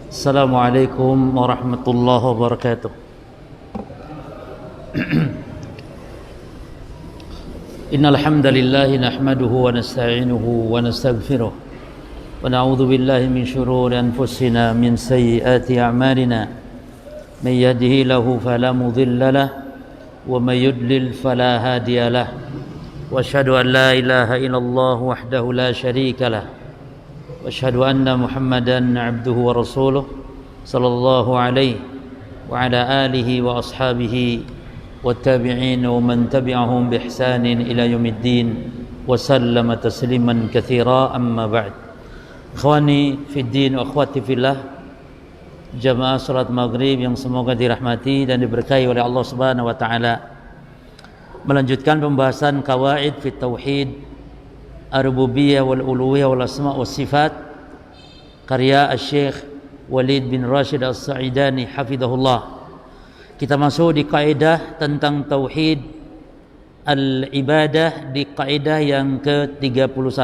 Assalamualaikum warahmatullahi wabarakatuh. Innal hamdalillah nahmaduhu wa nasta'inuhu wa nastaghfiruh wa na'udzu billahi min shururi anfusina min sayyiati a'malina may yahdihillahu fala mudilla lahu wa may yudlil fala hadiya lahu wa asyhadu an la ilaha illallah wahdahu la syarika lahu wa asyhadu anna Muhammadan 'abduhu wa rasuluh sallallahu alaihi wa ala alihi wa ashabihi والتابعين ومن تبعهم بإحسان إلى يوم الدين وسلم تسليما كثيرا أما بعد. Ikhwani fi din wa akhwati fillah, jamaah salat maghrib yang semoga dirahmati dan diberkahi oleh Allah Subhanahu wa taala. Melanjutkan pembahasan qawaid fi tauhid ar-rububiyyah wal uluhiyyah wal asma' was sifat karya Asy-Syaikh Walid bin Rashid As-Sa'idani hafizahullah. Kita masuk di kaidah tentang tauhid al-ibadah di kaidah yang ke-31.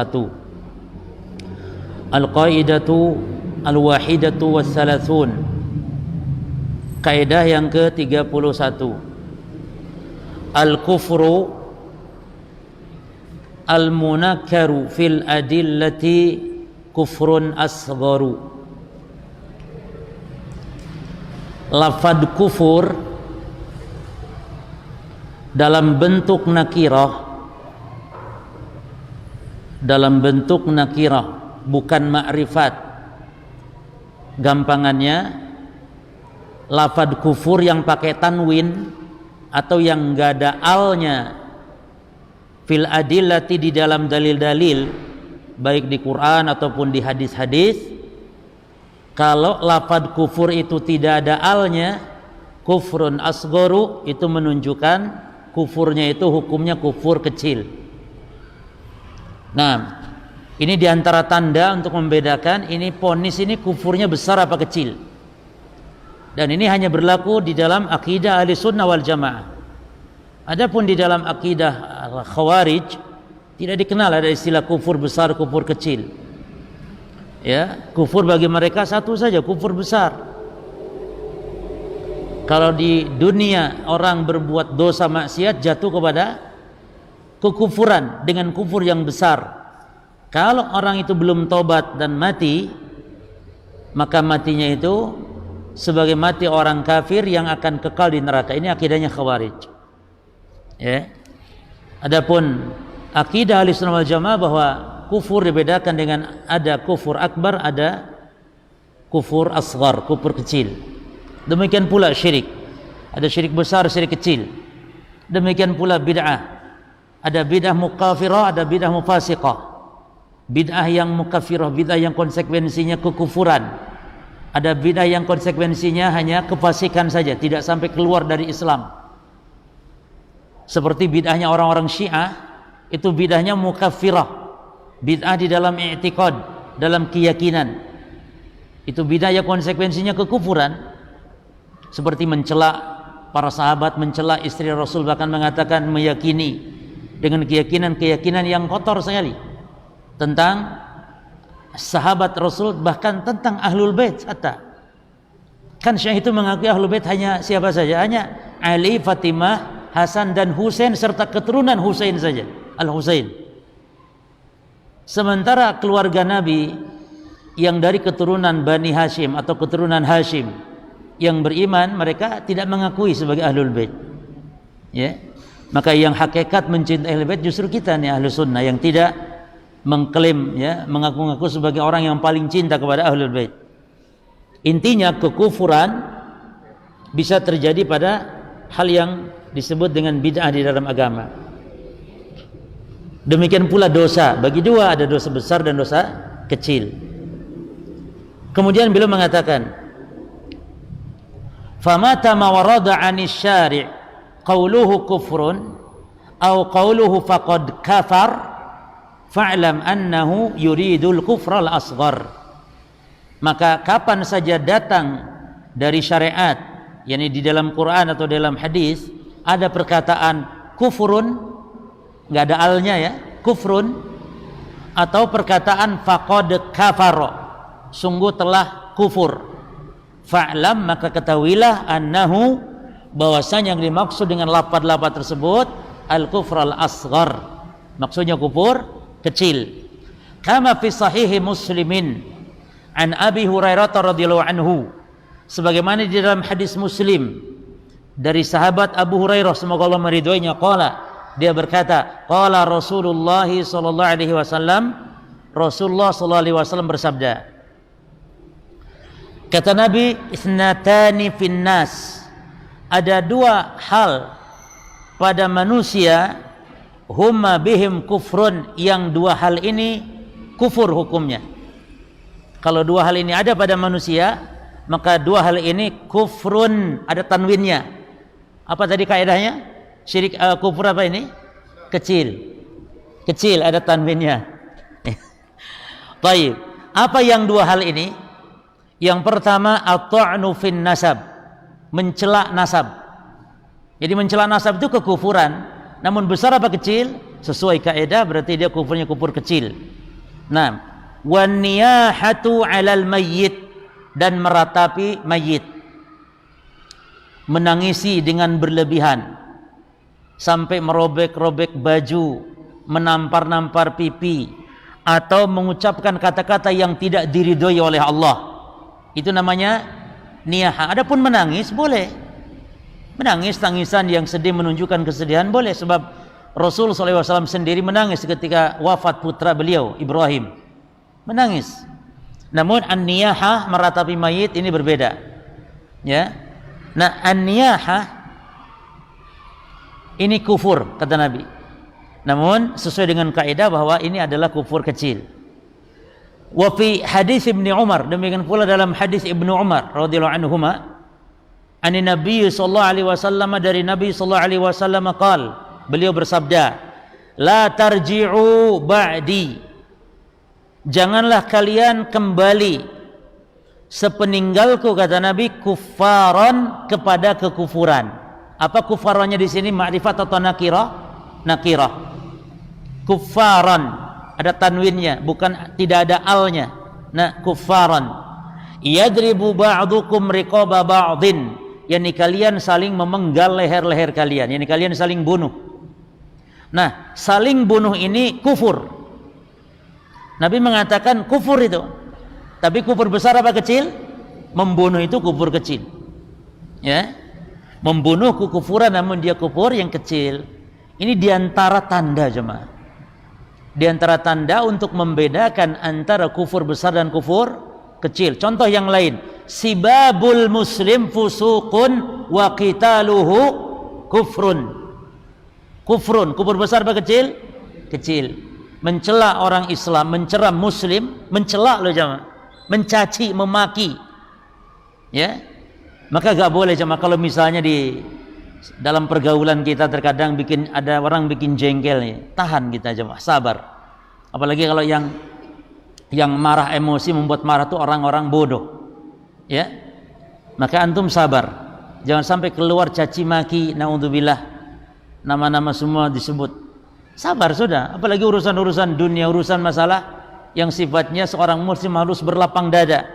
Al-qaidatu al-wahidatu was-salasun. Kaidah yang ke-31. Al-kufru al-munakkaru fil adillati kufrun asgharu. Lafad kufur dalam bentuk nakirah bukan ma'rifat. Gampangannya lafad kufur yang pakai tanwin atau yang enggak ada alnya fil adillati di dalam dalil-dalil baik di Quran ataupun di hadis-hadis. Kalau lafad kufur itu tidak ada alnya, kufrun asgharu, itu menunjukkan kufurnya itu hukumnya kufur kecil. Nah, ini diantara tanda untuk membedakan ini ponis ini kufurnya besar apa kecil. Dan ini hanya berlaku di dalam akidah ahli sunnah wal jamaah. Adapun di dalam akidah khawarij tidak dikenal ada istilah kufur besar, kufur kecil. Ya, kufur bagi mereka satu saja, kufur besar. Kalau di dunia orang berbuat dosa maksiat jatuh kepada kekufuran dengan kufur yang besar. Kalau orang itu belum tobat dan mati, maka matinya itu sebagai mati orang kafir yang akan kekal di neraka. Ini akidahnya khawarij. Ya. Adapun akidah Ahlussunnah wal Jamaah bahwa kufur dibedakan dengan ada kufur akbar, ada kufur asghar, kufur kecil. Demikian pula syirik. Ada syirik besar, syirik kecil. Demikian pula bid'ah. Ada bid'ah mukafirah, ada bid'ah mufasiqah. Bid'ah yang mukafirah, bid'ah yang konsekuensinya kekufuran. Ada bid'ah yang konsekuensinya hanya kefasikan saja, tidak sampai keluar dari Islam. Seperti bid'ahnya orang-orang Syiah, itu bid'ahnya mukafirah. Bid'ah di dalam i'tiqad, dalam keyakinan. Itu bid'ah yang konsekuensinya kekufuran. Seperti mencela para sahabat, mencela istri Rasul, bahkan mengatakan meyakini dengan keyakinan yang kotor sekali tentang sahabat Rasul, bahkan tentang Ahlul Bait hatta. Kan Syiah itu mengakui Ahlul Bait hanya siapa saja? Hanya Ali, Fatimah, Hasan dan Husain serta keturunan Husain saja, Al-Husain. Sementara keluarga Nabi yang dari keturunan Bani Hashim atau keturunan Hashim yang beriman, mereka tidak mengakui sebagai Ahlul Bait. Ya. Maka yang hakikat mencintai Ahlul Bait justru kita nih Ahlus Sunnah yang tidak mengklaim, ya, mengaku-ngaku sebagai orang yang paling cinta kepada Ahlul Bait. Intinya kekufuran bisa terjadi pada hal yang disebut dengan bid'ah di dalam agama. Demikian pula dosa, bagi dua, ada dosa besar dan dosa kecil. Kemudian beliau mengatakan, famata ma warada 'anis syari' qauluhu kufrun aw qauluhu faqad kafar fa'lam annahu yuridul kufra al-asghar. Maka kapan saja datang dari syariat, yakni di dalam Quran atau dalam hadis, ada perkataan kufrun, nggak ada alnya ya, kufrun, atau perkataan faqad kafara, sungguh telah kufur. Fa'lam, maka ketahuilah, annahu, bahwasanya yang dimaksud dengan lafaz-lafaz tersebut al-kufr al-asghar, maksudnya kufur kecil. Kama fi sahihi Muslimin an Abi Hurairah radhiyallahu anhu, sebagaimana di dalam hadis Muslim dari sahabat Abu Hurairah, semoga Allah meridhoinya, qala, dia berkata, qala Rasulullah sallallahu alaihi wasallam, Rasulullah sallallahu alaihi wasallam bersabda, kata Nabi, isnatani finnas, ada dua hal pada manusia, huma bihim kufrun, yang dua hal ini kufur hukumnya. Kalau dua hal ini ada pada manusia, maka dua hal ini kufrun, ada tanwinnya. Apa tadi kaidahnya? Syirik, kufur apa ini? Kecil. Kecil, ada tanwinnya. Baik. Apa yang dua hal ini? Yang pertama, at-ta'nu fin nasab, mencela nasab. Jadi mencela nasab itu kekufuran, namun besar apa kecil? Sesuai kaidah berarti dia kufurnya kufur kecil. Nah, wan niyahatu 'alal mayyit, dan meratapi mayit, menangisi dengan berlebihan sampai merobek-robek baju, menampar-nampar pipi, atau mengucapkan kata-kata yang tidak diridhoi oleh Allah. Itu namanya niyaha. Adapun menangis boleh, menangis tangisan yang sedih, menunjukkan kesedihan boleh, sebab Rasul SAW sendiri menangis ketika wafat putra beliau Ibrahim, menangis. Namun an-niyaha, meratapi mayit, ini berbeda, ya. Nah, an-niyaha ini kufur kata Nabi, namun sesuai dengan kaidah bahwa ini adalah kufur kecil. Wa fi hadis Ibnu Umar, demikian pula dalam hadis Ibnu Umar radhiyallahu anhuma, ani Nabi sallallahu alaihi wasallam, dari Nabi sallallahu alaihi wasallam qaal, beliau bersabda, la tarji'u ba'di, janganlah kalian kembali sepeninggalku, kata Nabi, kufaran, kepada kekufuran. Apa kufarannya di sini, ma'rifat atau nakirah? Nakirah. Kufaran ada tanwinnya, bukan, tidak ada alnya. Nah, kufaran. Yadribu ba'dukum riqaba ba'din, yakni kalian saling memenggal leher-leher kalian, yakni kalian saling bunuh. Nah, saling bunuh ini kufur. Nabi mengatakan kufur itu. Tapi kufur besar apa kecil? Membunuh itu kufur kecil. Ya. Membunuh kekufuran, namun dia kufur yang kecil. Ini diantara tanda, jemaah. Di antara tanda untuk membedakan antara kufur besar dan kufur kecil. Contoh yang lain, sibabul muslim fusuqun wa qitaluhu kufrun. Kufrun, kufur besar apa kecil? Kecil. Mencela orang Islam, mencela muslim, mencela loh jemaah, mencaci, memaki, ya, maka gak boleh jemaah. Kalau misalnya di dalam pergaulan kita terkadang ada orang bikin jengkel nih, tahan kita jemaah, sabar. Apalagi kalau yang marah, emosi, membuat marah itu orang-orang bodoh, ya, maka antum sabar, jangan sampai keluar caci maki, naudzubillah, nama-nama semua disebut. Sabar sudah. Apalagi urusan-urusan dunia, urusan masalah yang sifatnya seorang muslim harus berlapang dada.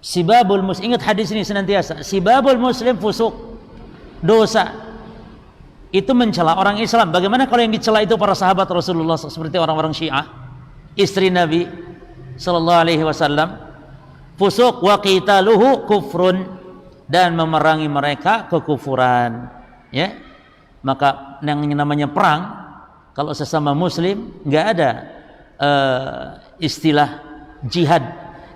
Sibabul muslim, ingat hadis ini senantiasa, sibabul muslim fusuk, dosa. Itu mencela orang Islam. Bagaimana kalau yang dicela itu para sahabat Rasulullah, seperti orang-orang Syiah, istri Nabi sallallahu alaihi wasallam? Fusuk wa qitaluhu kufrun, dan memerangi mereka kekufuran, ya. Maka yang namanya perang, kalau sesama muslim enggak ada istilah jihad.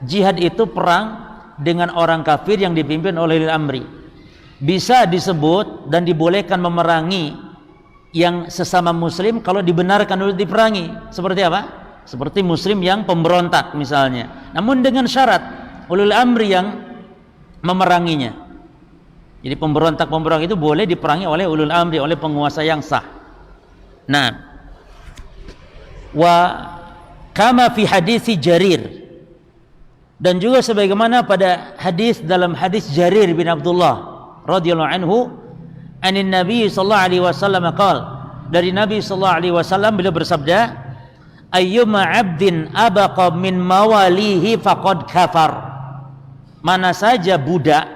Jihad itu perang dengan orang kafir yang dipimpin oleh ulil amri. Bisa disebut dan dibolehkan memerangi yang sesama muslim kalau dibenarkan untuk diperangi. Seperti apa? Seperti muslim yang pemberontak misalnya, namun dengan syarat ulul amri yang memeranginya. Jadi pemberontak-pemberontak itu boleh diperangi oleh ulul amri, oleh penguasa yang sah. Nah, wa kama fi hadis Jarir, dan juga sebagaimana pada hadis, dalam hadis Jarir bin Abdullah radhiyallahu anhu, anin Nabi sallallahu alaihi wasallam qaal, dari Nabi sallallahu alaihi wasallam beliau bersabda, ayyuma 'abdin abaqa min mawalihi faqad kafar. Mana saja budak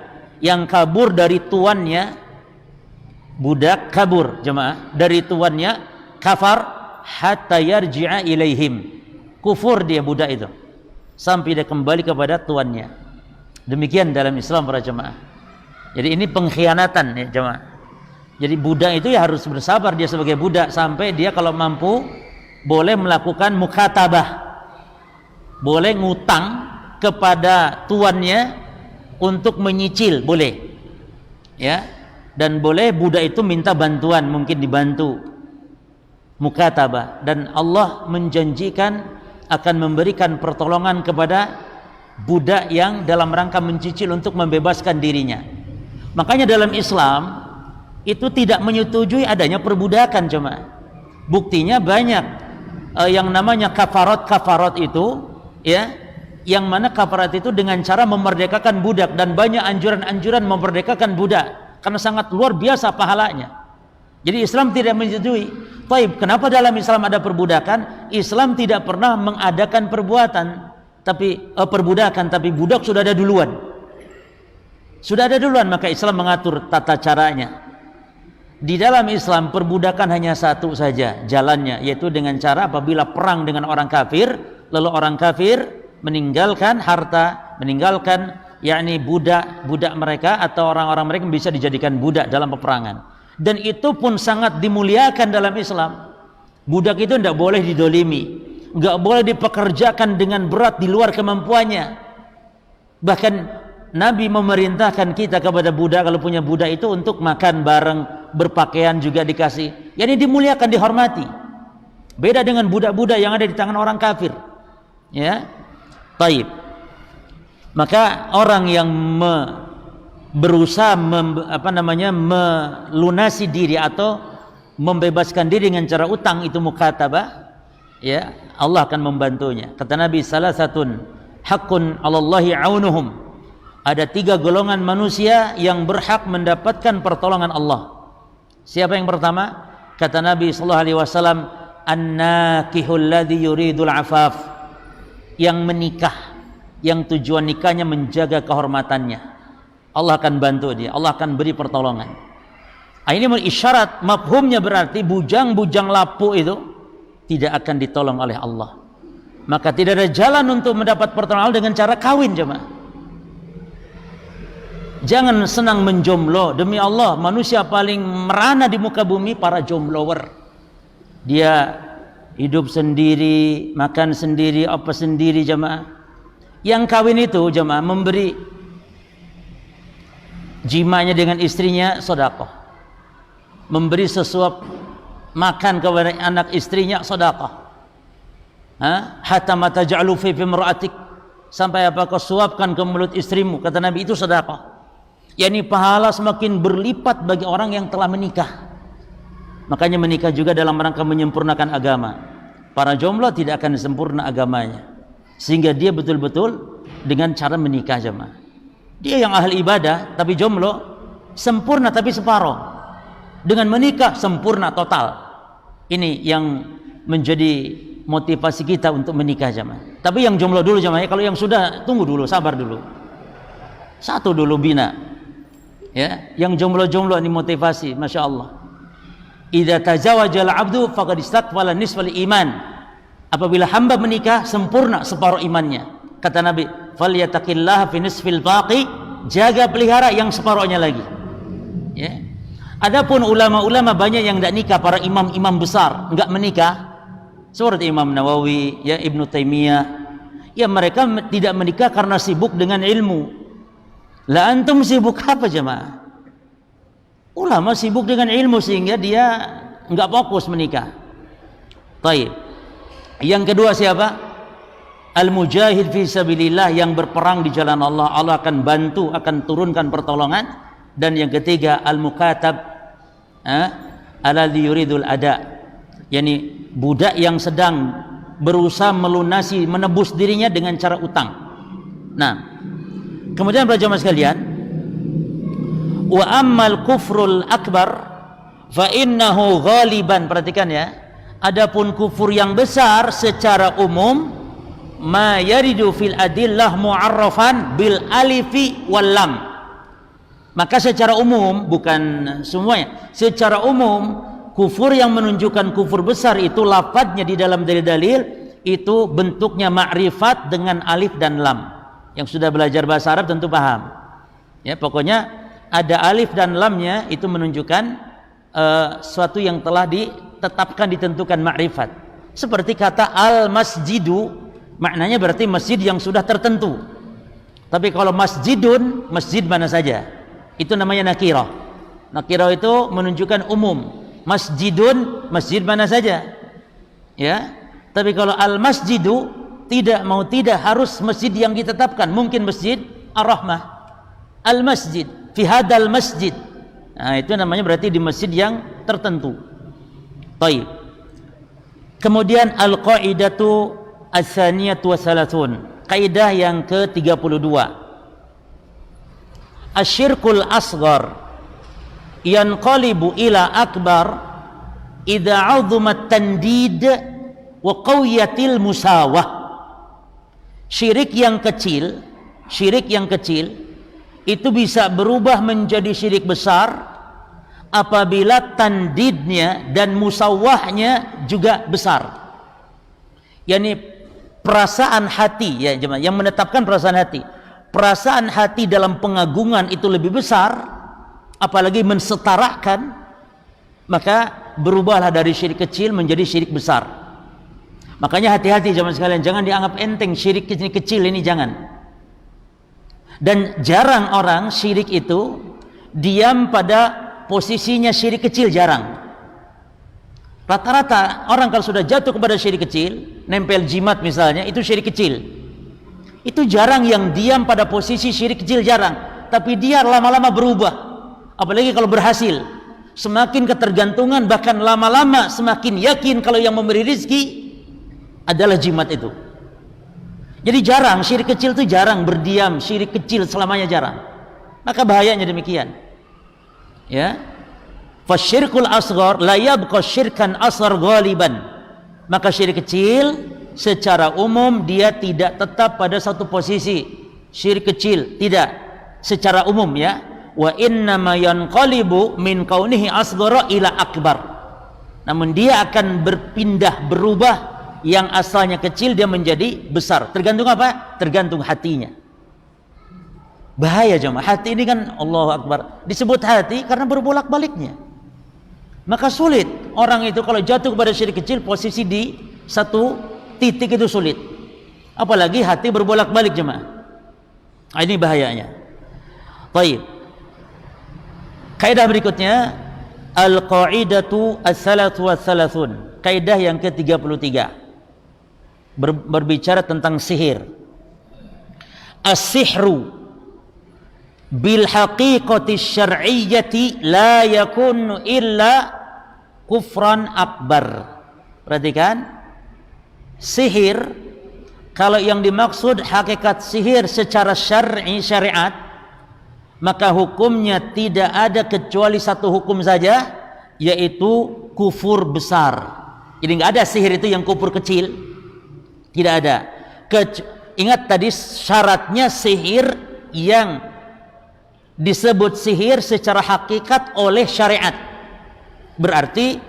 yang kabur dari tuannya, budak kabur jemaah dari tuannya, kafar hatta yarji'a ilaihim. Kufur dia budak itu sampai dia kembali kepada tuannya. Demikian dalam Islam para jemaah. Jadi ini pengkhianatan ya jemaah. Jadi budak itu ya harus bersabar dia sebagai budak sampai dia kalau mampu boleh melakukan mukatabah, boleh ngutang kepada tuannya untuk menyicil, boleh ya, dan boleh budak itu minta bantuan, mungkin dibantu mukatabah, dan Allah menjanjikan akan memberikan pertolongan kepada budak yang dalam rangka mencicil untuk membebaskan dirinya. Makanya dalam Islam itu tidak menyetujui adanya perbudakan jemaah. Buktinya banyak yang namanya kafarat itu ya, yang mana kafarat itu dengan cara memerdekakan budak, dan banyak anjuran-anjuran memerdekakan budak karena sangat luar biasa pahalanya. Jadi Islam tidak menyetujui. Baik, kenapa dalam Islam ada perbudakan? Islam tidak pernah mengadakan perbudakan, tapi budak sudah ada duluan. Sudah ada duluan, maka Islam mengatur tata caranya. Di dalam Islam perbudakan hanya satu saja jalannya, yaitu dengan cara apabila perang dengan orang kafir, lalu orang kafir meninggalkan harta, meninggalkan yakni budak mereka atau orang-orang mereka bisa dijadikan budak dalam peperangan. Dan itu pun sangat dimuliakan dalam Islam. Budak itu tidak boleh didolimi, nggak boleh dipekerjakan dengan berat di luar kemampuannya. Bahkan Nabi memerintahkan kita kepada budak, kalau punya budak itu untuk makan bareng, berpakaian juga dikasih. Yani dimuliakan, dihormati. Beda dengan budak-budak yang ada di tangan orang kafir. Ya, taib. Maka orang yang berusaha melunasi diri atau membebaskan diri dengan cara utang, itu mukatabah, ya, Allah akan membantunya. Kata Nabi, salasatun haqqun 'alallahi 'aunuhum. Ada 3 golongan manusia yang berhak mendapatkan pertolongan Allah. Siapa yang pertama? Kata Nabi sallallahu alaihi wasallam, an-nakihul ladzi yuridul afaf. Yang menikah, yang tujuan nikahnya menjaga kehormatannya. Allah akan bantu dia, Allah akan beri pertolongan. Ini isyarat, mafhumnya berarti bujang-bujang lapuk itu tidak akan ditolong oleh Allah. Maka tidak ada jalan untuk mendapat pertolongan dengan cara kawin jemaah. Jangan senang menjomblo. Demi Allah, manusia paling merana di muka bumi para jomblower. Dia hidup sendiri, makan sendiri, apa sendiri jemaah. Yang kawin itu jemaah memberi jimanya dengan istrinya sedekah. Memberi sesuap makan kepada anak istrinya sedekah. Hatta ma taj'alu fi imra'atik, sampai apa kau suapkan ke mulut istrimu, kata Nabi, itu sedekah. Yani pahala semakin berlipat bagi orang yang telah menikah. Makanya menikah juga dalam rangka menyempurnakan agama. Para jomblo tidak akan sempurna agamanya, sehingga dia betul-betul dengan cara menikah jemaah. Dia yang ahli ibadah tapi jomblo, sempurna tapi separuh. Dengan menikah sempurna total. Ini yang menjadi motivasi kita untuk menikah jemaah. Tapi yang jomblo dulu jemaah, kalau yang sudah tunggu dulu, sabar dulu. Satu dulu bina. Ya, yang jomblo-jomblo ini motivasi, masya Allah. Idza tazawajal abdu faqad istakmala nisfal iman. Apabila hamba menikah sempurna separuh imannya. Kata Nabi, falyattaqillaha fi nisfil baqi, jaga pelihara yang separuhnya lagi. Ya. Adapun ulama-ulama banyak yang tidak nikah, para imam-imam besar enggak menikah. Seperti Imam Nawawi, ya Ibnu Taimiyah. Ya mereka tidak menikah karena sibuk dengan ilmu. Lah antum sibuk apa jemaah? Ulama sibuk dengan ilmu sehingga dia enggak fokus menikah. Baik. Yang kedua siapa? Al-mujahid fi sabilillah, yang berperang di jalan Allah. Allah akan bantu, akan turunkan pertolongan. Dan yang ketiga al-mukatab, alladzi yuridul ada. Yani budak yang sedang berusaha melunasi, menebus dirinya dengan cara utang. Nah, kemudian para jemaah sekalian, wa ammal kufrul akbar fa innahu ghaliban, perhatikan ya, Adapun kufur yang besar secara umum ma yaridu fil adillah mu'arrafan bil alifi wal lam. Maka secara umum, bukan semuanya, secara umum kufur yang menunjukkan kufur besar itu lafadznya di dalam dalil-dalil itu bentuknya ma'rifat dengan alif dan lam. Yang sudah belajar bahasa Arab tentu paham. Ya, pokoknya ada alif dan lamnya itu menunjukkan suatu yang telah ditetapkan, ditentukan ma'rifat. Seperti kata al-masjidu, maknanya berarti masjid yang sudah tertentu. Tapi kalau masjidun, masjid mana saja, itu namanya nakirah. Nakirah itu menunjukkan umum. Masjidun, masjid mana saja. Ya. Tapi kalau al-masjidu, tidak mau tidak harus masjid yang ditetapkan. Mungkin masjid ar-rahmah, al-masjid fi hadal masjid. Nah, itu namanya berarti di masjid yang tertentu. Baik. Kemudian al-qaidatu ats-tsaniyatu watsalasun. Kaidah yang ke-32. Asyirkul asghar yanqalibu ila akbar idza 'azumat tandid wa qawiyatil musawah. Syirik yang kecil itu bisa berubah menjadi syirik besar apabila tandidnya dan musawahnya juga besar. Yani perasaan hati, ya jemaah, yang menetapkan perasaan hati. Perasaan hati dalam pengagungan itu lebih besar, apalagi mensetarakan, maka berubahlah dari syirik kecil menjadi syirik besar. Makanya hati-hati jemaah sekalian, jangan dianggap enteng syirik kecil ini, jangan. Dan jarang orang syirik itu diam pada posisinya syirik kecil, jarang. Rata-rata orang kalau sudah jatuh kepada syirik kecil, nempel jimat misalnya, itu syirik kecil. Itu jarang yang diam pada posisi syirik kecil, jarang. Tapi dia lama-lama berubah. Apalagi kalau berhasil. Semakin ketergantungan, bahkan lama-lama semakin yakin kalau yang memberi rizki adalah jimat itu. Jadi jarang, syirik kecil itu jarang berdiam, syirik kecil selamanya jarang. Maka bahayanya demikian. Ya. Fasyirkul asghar la yabqa syirkan asghar ghaliban. Maka syirik kecil secara umum dia tidak tetap pada satu posisi. Syirik kecil tidak secara umum, ya. Wa inna ma yanqalibu min kaunihi asghara ila akbar. Namun dia akan berpindah, berubah, yang asalnya kecil dia menjadi besar. Tergantung apa? Tergantung hatinya. Bahaya jemaah. Hati ini kan, Allahu Akbar, disebut hati karena berbolak-baliknya. Maka sulit orang itu kalau jatuh kepada syirik kecil, posisi di satu titik itu sulit. Apalagi hati berbolak-balik jemaah. Ini bahayanya. Baik. Kaidah berikutnya, al-qaidatu ats-tsalats watsalasun. Kaidah yang ke-33. Berbicara tentang sihir. As-sihru bil haqiqati syar'iyyati la yakunu illa kufran akbar. Perhatikan, sihir, kalau yang dimaksud hakikat sihir secara syar'i, syariat, maka hukumnya tidak ada kecuali satu hukum saja, yaitu kufur besar. Jadi nggak ada sihir itu yang kufur kecil. Tidak ada. Ingat tadi syaratnya sihir yang disebut sihir secara hakikat oleh syariat. Berarti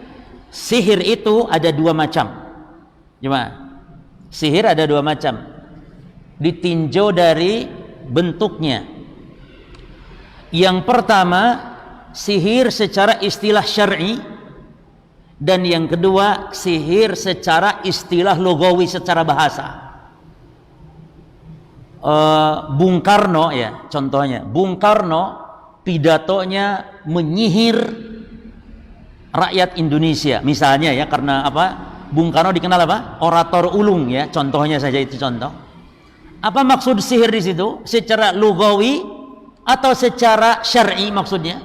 sihir itu ada dua macam. Gimana? Sihir ada dua macam. Ditinjau dari bentuknya. Yang pertama, sihir secara istilah syar'i. Dan yang kedua, sihir secara istilah logawi, secara bahasa. Bung Karno, ya contohnya, Bung Karno pidatonya menyihir rakyat Indonesia misalnya, ya, karena apa? Bung Karno dikenal apa? Orator ulung, ya, contohnya saja itu contoh. Apa maksud sihir di situ? Secara logawi atau secara syar'i maksudnya?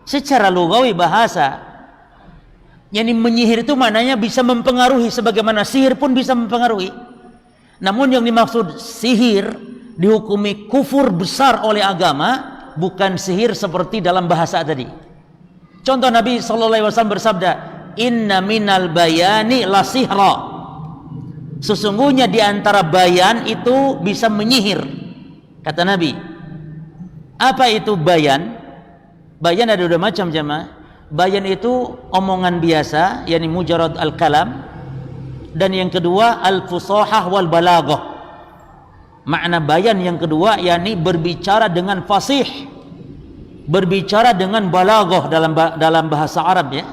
Secara lugawi bahasa, yani menyihir itu maknanya bisa mempengaruhi, sebagaimana sihir pun bisa mempengaruhi. Namun yang dimaksud sihir dihukumi kufur besar oleh agama, bukan sihir seperti dalam bahasa tadi. Contoh, Nabi SAW bersabda, inna minal bayani la sihra. Sesungguhnya di antara bayan itu bisa menyihir, kata Nabi. Apa itu bayan? Bayan ada dua macam jemaah. Bayan itu omongan biasa, yakni mujarrad al-kalam, dan yang kedua al-fusahah wal balaghah. Makna bayan yang kedua yakni berbicara dengan fasih, berbicara dengan balaghah dalam bahasa Arab ya.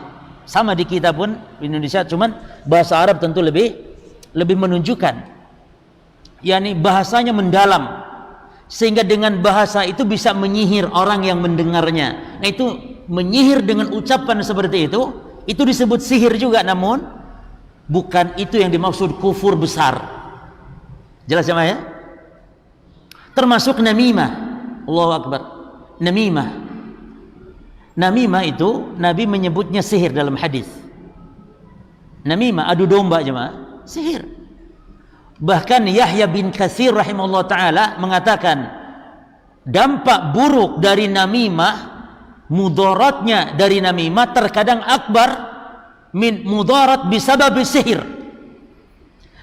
Sama di kita pun di Indonesia, cuman bahasa Arab tentu lebih menunjukkan, yakni bahasanya mendalam, sehingga dengan bahasa itu bisa menyihir orang yang mendengarnya. Nah, itu menyihir dengan ucapan seperti itu disebut sihir juga, namun bukan itu yang dimaksud kufur besar. Jelas ya, ya? Termasuk namimah. Allahu Akbar. Namimah itu Nabi menyebutnya sihir dalam hadis. Namimah, adu domba jemaah, sihir. Bahkan Yahya bin Katsir rahimahullah ta'ala mengatakan dampak buruk dari namimah, mudaratnya dari namimah terkadang akbar min mudarat bisabab sihir.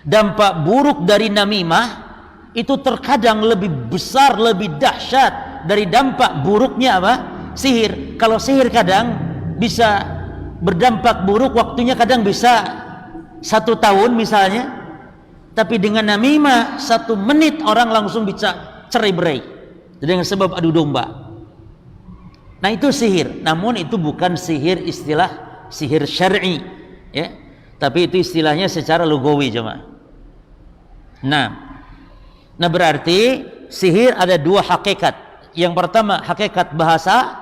Dampak buruk dari namimah itu terkadang lebih besar, lebih dahsyat dari dampak buruknya apa? Sihir. Kalau sihir kadang bisa berdampak buruk, waktunya kadang bisa 1 tahun misalnya. Tapi dengan namimah 1 menit orang langsung bisa cerai-berai dengan sebab adu domba. Nah, itu sihir. Namun itu bukan sihir istilah sihir syar'i ya. Tapi itu istilahnya secara lugawi jemaah. Nah berarti sihir ada 2 hakikat. Yang pertama hakikat bahasa,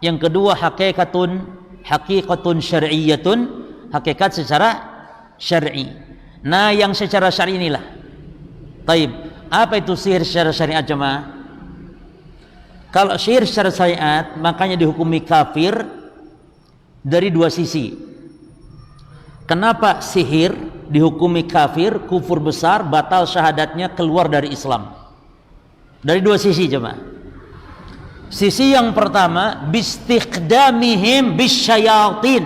yang kedua hakikatun syar'iyyatun, hakikat secara syar'i. Nah, yang secara syar'i inilah. Taib, apa itu sihir secara syariat jemaah? Kalau sihir secara syariat, makanya dihukumi kafir dari 2 sisi. Kenapa sihir dihukumi kafir, kufur besar, batal syahadatnya, keluar dari Islam? Dari 2 sisi jemaah. Sisi yang pertama, bistiqdamihim bisyayatin,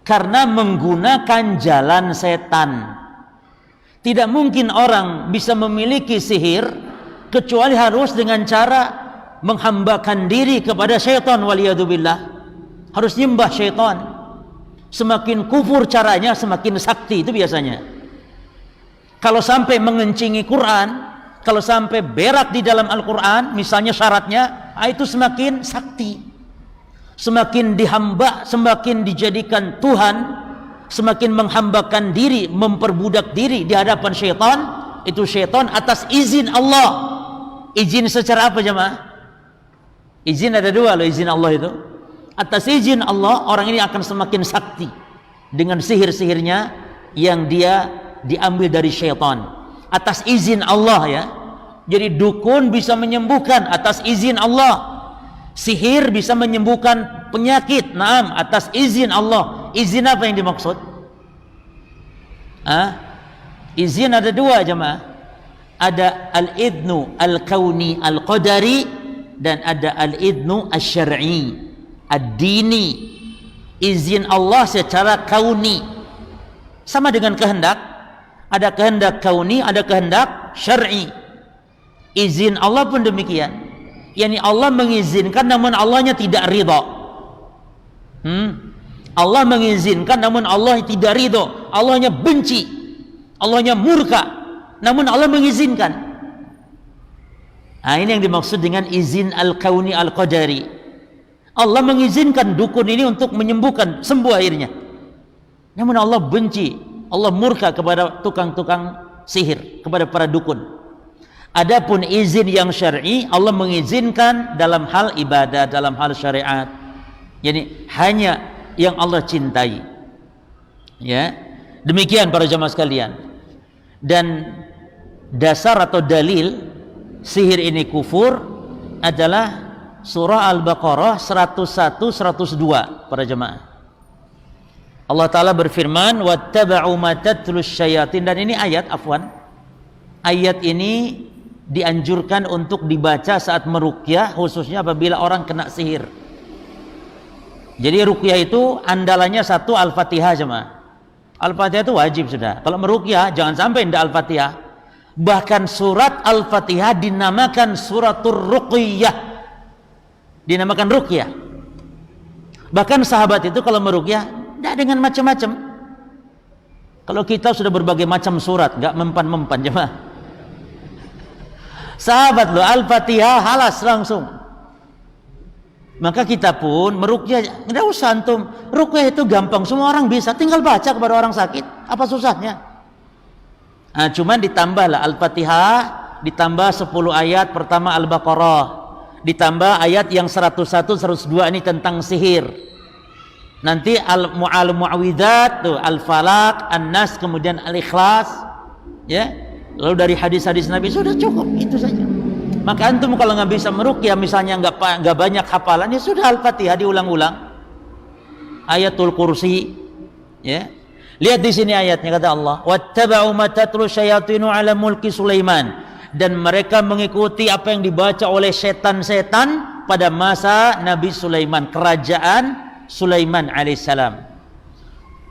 karena menggunakan jalan setan. Tidak mungkin orang bisa memiliki sihir kecuali harus dengan cara menghambakan diri kepada syaitan, waliyadzubillah. Harus nyembah syaitan. Semakin kufur caranya, semakin sakti itu biasanya. Kalau sampai mengencingi Quran, kalau sampai berak di dalam Al-Quran, misalnya syaratnya, itu semakin sakti. Semakin dihamba, semakin dijadikan Tuhan, semakin menghambakan diri, memperbudak diri di hadapan syaitan. Itu syaitan atas izin Allah. Izin secara apa jemaah? Izin ada 2 loh, izin Allah itu. Atas izin Allah, orang ini akan semakin sakti dengan sihir-sihirnya yang dia diambil dari syaitan. Atas izin Allah ya. Jadi dukun bisa menyembuhkan atas izin Allah. Sihir bisa menyembuhkan penyakit, naam, atas izin Allah. Izin apa yang dimaksud? Izin ada 2 jemaah. Ada al-idnu al-kauni al-qadari, dan ada al-idnu al-syar'i ad-dini. Izin Allah secara kauni, sama dengan kehendak. Ada kehendak kauni, ada kehendak syar'i. Izin Allah pun demikian, yakni Allah mengizinkan namun Allahnya tidak ridha. Allah mengizinkan namun Allah tidak ridha. Allahnya benci, Allahnya murka, namun Allah mengizinkan. Nah, ini yang dimaksud dengan izin al-kauni al-qadari. Allah mengizinkan dukun ini untuk menyembuhkan, sembuh akhirnya. Namun Allah benci, Allah murka kepada tukang-tukang sihir, kepada para dukun. Adapun izin yang syar'i, Allah mengizinkan dalam hal ibadah, dalam hal syariat. Jadi hanya yang Allah cintai. Ya. Demikian para jamaah sekalian. Dan dasar atau dalil sihir ini kufur adalah surah Al-Baqarah 101 102 para jemaah. Allah Ta'ala berfirman, wattaba'u ma tatlus syayatin, dan ini ayat, ayat ini dianjurkan untuk dibaca saat meruqyah, khususnya apabila orang kena sihir. Jadi ruqyah itu andalannya satu Al-Fatihah jemaah. Al-Fatihah itu wajib sudah. Kalau meruqyah jangan sampai tidak Al-Fatihah. Bahkan surat Al-Fatihah dinamakan suratul ruqyah. Dinamakan ruqyah. Bahkan sahabat itu kalau meruqyah tidak dengan macam-macam. Kalau kita sudah berbagai macam surat, nggak mempan-mempan jemaah. Sahabat lo Al-Fatihah halas langsung. Maka kita pun meruqyah, tidak usah antum. Ruqyah itu gampang, semua orang bisa, tinggal baca kepada orang sakit. Apa susahnya? Nah, cuman ditambahlah Al-Fatihah, ditambah 10 ayat pertama Al-Baqarah, ditambah ayat yang 101, 102 ini tentang sihir. Nanti Al-Mu'awwidzat tuh, Al-Falaq, An-Nas, kemudian Al-Ikhlas, ya. Lalu dari hadis-hadis Nabi sudah cukup, itu saja. Maka antum kalau nggak bisa meruqyah, misalnya nggak banyak hafalan, ya sudah Al-Fatihah diulang-ulang, Ayatul Kursi, ya. Lihat di sini ayatnya, kata Allah, wattaba'u ma tatlu syayatinu ala mulki Sulaiman, dan mereka mengikuti apa yang dibaca oleh setan-setan pada masa Nabi Sulaiman, kerajaan Sulaiman alaihissalam.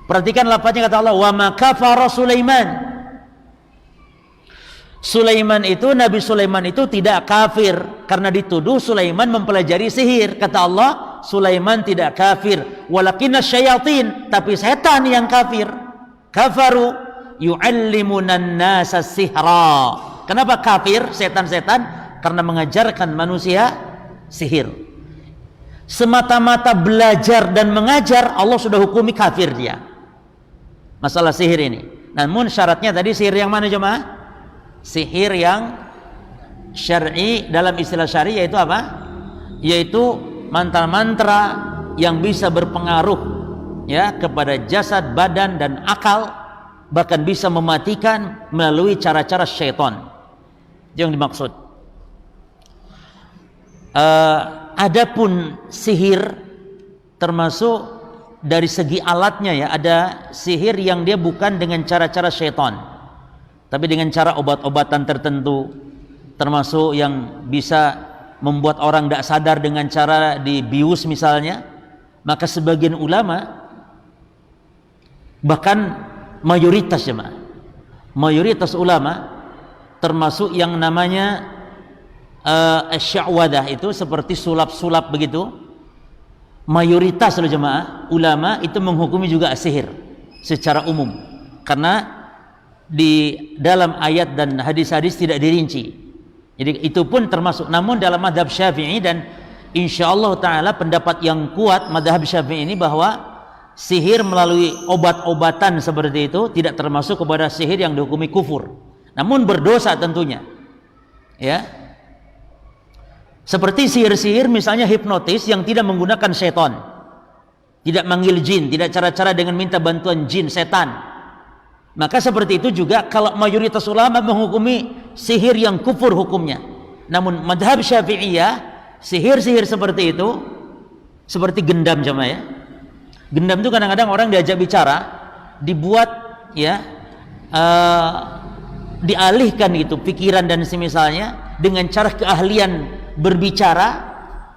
Perhatikan lafaznya, kata Allah, wa ma kafara Sulaiman. Sulaiman itu, Nabi Sulaiman itu tidak kafir karena dituduh Sulaiman mempelajari sihir. Kata Allah, Sulaiman tidak kafir, walakinna syayatin, tapi setan yang kafir. Kafaru yu'allimunan nasa sihra. Kenapa kafir setan-setan? Karena mengajarkan manusia sihir. Semata-mata belajar dan mengajar, Allah sudah hukumi kafir dia. Masalah sihir ini. Namun syaratnya tadi sihir yang mana jemaah? Sihir yang syar'i, dalam istilah syar'i yaitu apa? Yaitu mantra-mantra yang bisa berpengaruh ya kepada jasad, badan dan akal, bahkan bisa mematikan melalui cara-cara syaitan. Yang dimaksud. Adapun sihir termasuk dari segi alatnya ya, ada sihir yang dia bukan dengan cara-cara syaitan, tapi dengan cara obat-obatan tertentu, termasuk yang bisa membuat orang tidak sadar dengan cara dibius misalnya. Maka sebagian ulama, bahkan mayoritas ulama, termasuk yang namanya sya'wadah, itu seperti sulap-sulap begitu, mayoritas jemaah ulama itu menghukumi juga sihir secara umum, karena di dalam ayat dan hadis-hadis tidak dirinci. Jadi itu pun termasuk. Namun dalam mazhab Syafi'i, dan insyaallah taala pendapat yang kuat mazhab Syafi'i ini, bahwa sihir melalui obat-obatan seperti itu tidak termasuk kepada sihir yang dihukumi kufur, namun berdosa tentunya. Ya. Seperti sihir-sihir misalnya hipnotis yang tidak menggunakan setan, tidak manggil jin, tidak cara-cara dengan minta bantuan jin, setan. Maka seperti itu juga kalau mayoritas ulama menghukumi sihir yang kufur hukumnya. Namun madhab Syafi'iyah, sihir-sihir seperti itu seperti gendam jemaah ya. Gendam itu kadang-kadang orang diajak bicara, dibuat ya dialihkan itu pikiran dan semisalnya dengan cara keahlian berbicara.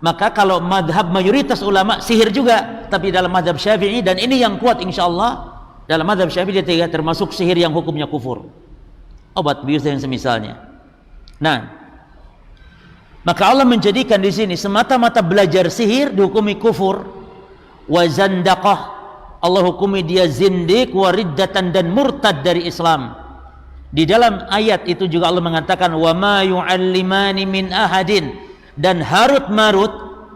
Maka kalau madhab mayoritas ulama sihir juga, tapi dalam madhab Syafi'i, dan ini yang kuat insyaallah, dalam mazhab Syafi'i dia termasuk sihir yang hukumnya kufur, obat bius dan semisalnya. Nah, maka Allah menjadikan di sini semata-mata belajar sihir dihukumi kufur, wa zandaqah, Allah hukumi dia zindiq, wa riddatan, dan murtad dari Islam. Di dalam ayat itu juga Allah mengatakan, wa ma yu'allimani min ahadin, dan Harut Marut,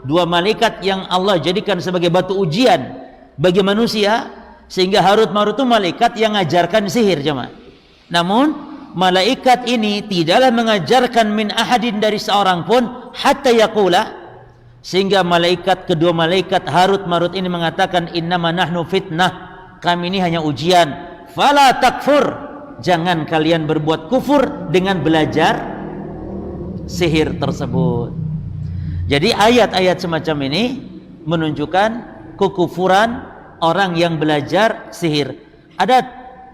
dua malaikat yang Allah jadikan sebagai batu ujian bagi manusia, sehingga Harut Marut itu malaikat yang mengajarkan sihir jemaah. Namun malaikat ini tidaklah mengajarkan min ahadin, dari seorang pun, hatta yaqula, sehingga kedua malaikat Harut Marut ini mengatakan, innama nahnu fitnah, kami ini hanya ujian, fala takfur, jangan kalian berbuat kufur dengan belajar sihir tersebut. Jadi ayat-ayat semacam ini menunjukkan kekufuran orang yang belajar sihir. Ada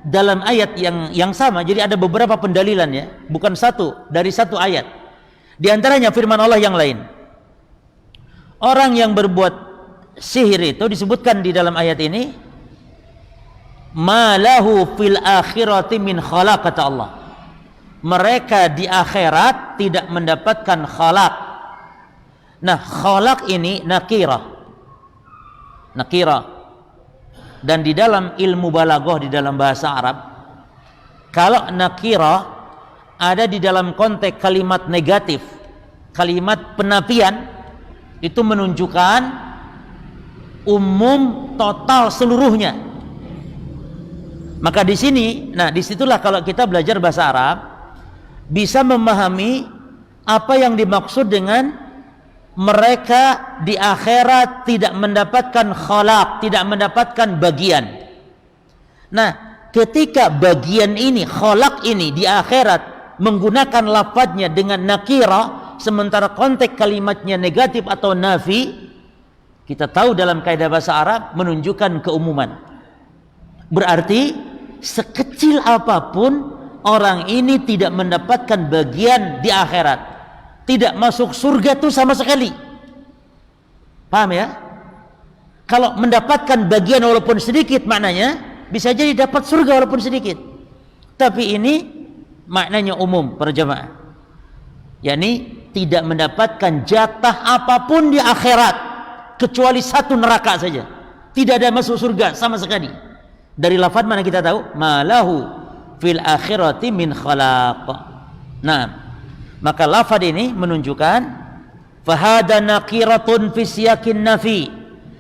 dalam ayat yang sama, jadi ada beberapa pendalilan ya, bukan satu, dari satu ayat. Di antaranya firman Allah yang lain, orang yang berbuat sihir itu disebutkan di dalam ayat ini, malahu fil akhirati min khalaq, kata Allah. Mereka di akhirat tidak mendapatkan khalaq. Nah, khalaq ini nakirah. Dan di dalam ilmu balaghah, di dalam bahasa Arab, kalau nakirah ada di dalam konteks kalimat negatif, kalimat penafian, itu menunjukkan umum, total, seluruhnya. Maka di sini, nah disitulah kalau kita belajar bahasa Arab bisa memahami apa yang dimaksud dengan mereka di akhirat tidak mendapatkan khalaq, tidak mendapatkan bagian. Nah, ketika bagian ini, khalaq ini di akhirat menggunakan lafadznya dengan nakirah, sementara konteks kalimatnya negatif atau nafi, kita tahu dalam kaidah bahasa Arab menunjukkan keumuman. Berarti sekecil apapun orang ini tidak mendapatkan bagian di akhirat, tidak masuk surga itu sama sekali. Paham ya? Kalau mendapatkan bagian walaupun sedikit, maknanya bisa jadi dapat surga walaupun sedikit. Tapi ini maknanya umum para jamaah, yakni tidak mendapatkan jatah apapun di akhirat kecuali satu neraka saja, tidak ada masuk surga sama sekali. Dari lafaz mana kita tahu? Malahu fil akhirati min khalaq. Nah, maka lafaz ini menunjukkan fahada nakiratun fi siyakin nafi.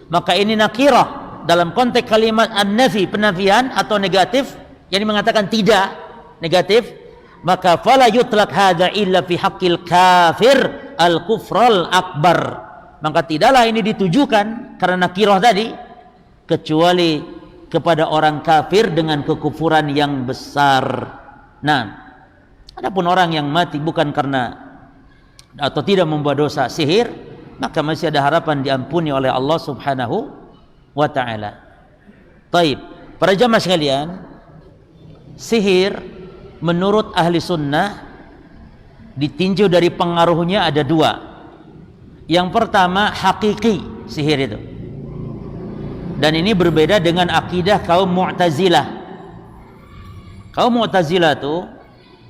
Maka ini nakirah dalam konteks kalimat an-nafi, penafian atau negatif, yang mengatakan tidak, negatif. Maka fala yutlaq hadza illa fi haqqil kafir al-kufral akbar. Maka tidaklah ini ditujukan karena nakirah tadi kecuali kepada orang kafir dengan kekufuran yang besar. Nah, adapun orang yang mati bukan karena atau tidak membuat dosa sihir, maka masih ada harapan diampuni oleh Allah Subhanahu wa taala. Taib, para jamaah sekalian, sihir menurut ahli sunnah ditinjau dari pengaruhnya ada dua. Yang pertama hakiki sihir itu, dan ini berbeda dengan akidah kaum Mu'tazilah. Kaum Mu'tazilah itu